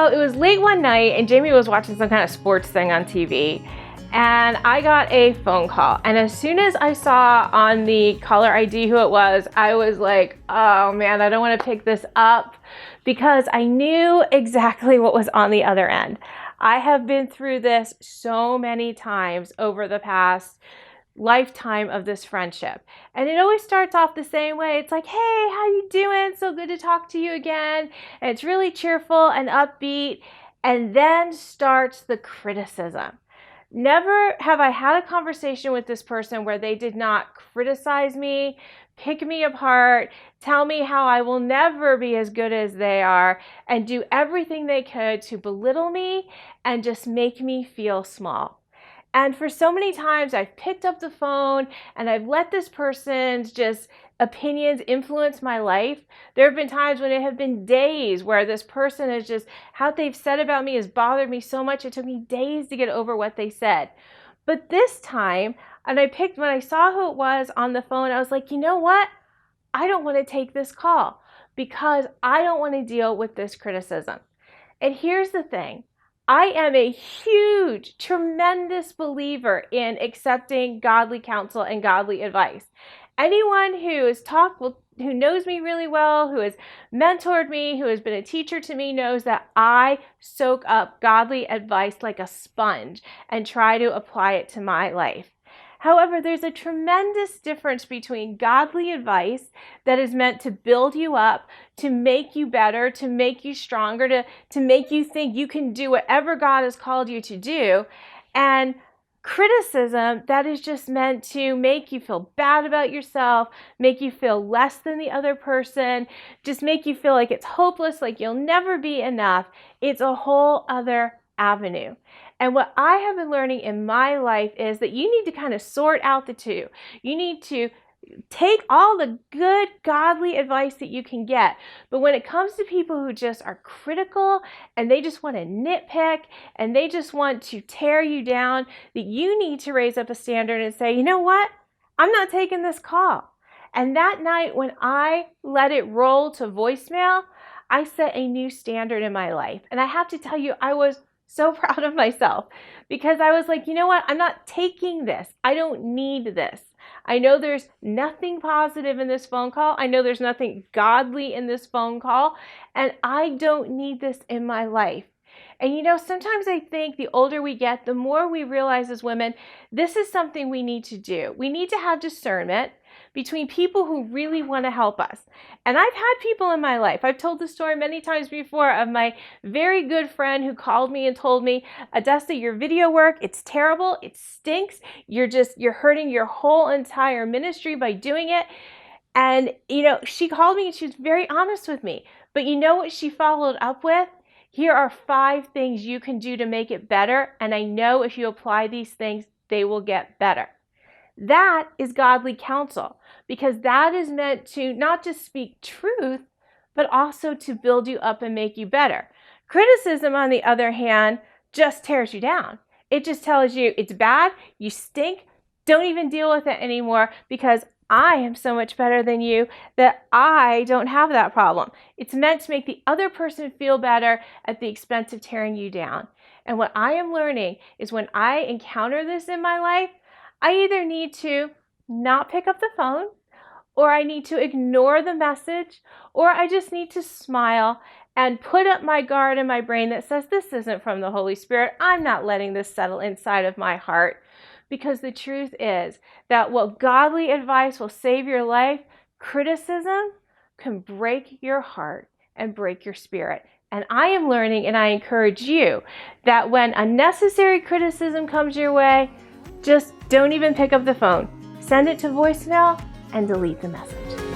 So it was late one night and Jamie was watching some kind of sports thing on TV, and I got a phone call. And as soon as I saw on the caller ID who it was, I was like, oh man, I don't want to pick this up, because I knew exactly what was on the other end. I have been through this so many times over the past lifetime of this friendship. And it always starts off the same way. It's like, hey, how you doing? So good to talk to you again. And it's really cheerful and upbeat. And then starts the criticism. Never have I had a conversation with this person where they did not criticize me, pick me apart, tell me how I will never be as good as they are, and do everything they could to belittle me and just make me feel small. And for so many times I've picked up the phone and I've let this person's just opinions influence my life. There have been times when it have been days where this person is just, how they've said about me has bothered me so much. It took me days to get over what they said. But this time, when I saw who it was on the phone, I was like, you know what? I don't want to take this call because I don't want to deal with this criticism. And here's the thing. I am a huge, tremendous believer in accepting godly counsel and godly advice. Anyone who knows me really well, who has mentored me, who has been a teacher to me, knows that I soak up godly advice like a sponge and try to apply it to my life. However, there's a tremendous difference between godly advice that is meant to build you up, to make you better, to make you stronger, to make you think you can do whatever God has called you to do, and criticism that is just meant to make you feel bad about yourself, make you feel less than the other person, just make you feel like it's hopeless, like you'll never be enough. It's a whole other avenue. And what I have been learning in my life is that you need to kind of sort out the two. You need to take all the good, godly advice that you can get. But when it comes to people who just are critical and they just want to nitpick and they just want to tear you down, that you need to raise up a standard and say, you know what? I'm not taking this call. And that night when I let it roll to voicemail, I set a new standard in my life. And I have to tell you, I was so proud of myself because I was like, you know what? I'm not taking this. I don't need this. I know there's nothing positive in this phone call. I know there's nothing godly in this phone call, and I don't need this in my life. And sometimes I think the older we get, the more we realize as women, this is something we need to do. We need to have discernment between people who really want to help us. And I've had people in my life, I've told this story many times before, of my very good friend who called me and told me, Adessa, your video work, it's terrible, it stinks, you're hurting your whole entire ministry by doing it. And she called me and she was very honest with me. But you know what she followed up with? Here are 5 things you can do to make it better, and I know if you apply these things, they will get better. That is godly counsel, because that is meant to not just speak truth, but also to build you up and make you better. Criticism, on the other hand, just tears you down. It just tells you it's bad, you stink, don't even deal with it anymore because I am so much better than you that I don't have that problem. It's meant to make the other person feel better at the expense of tearing you down. And what I am learning is when I encounter this in my life, I either need to not pick up the phone, or I need to ignore the message, or I just need to smile and put up my guard in my brain that says, this isn't from the Holy Spirit. I'm not letting this settle inside of my heart. Because the truth is that while godly advice will save your life, criticism can break your heart and break your spirit. And I am learning, and I encourage you, that when unnecessary criticism comes your way, just don't even pick up the phone. Send it to voicemail and delete the message.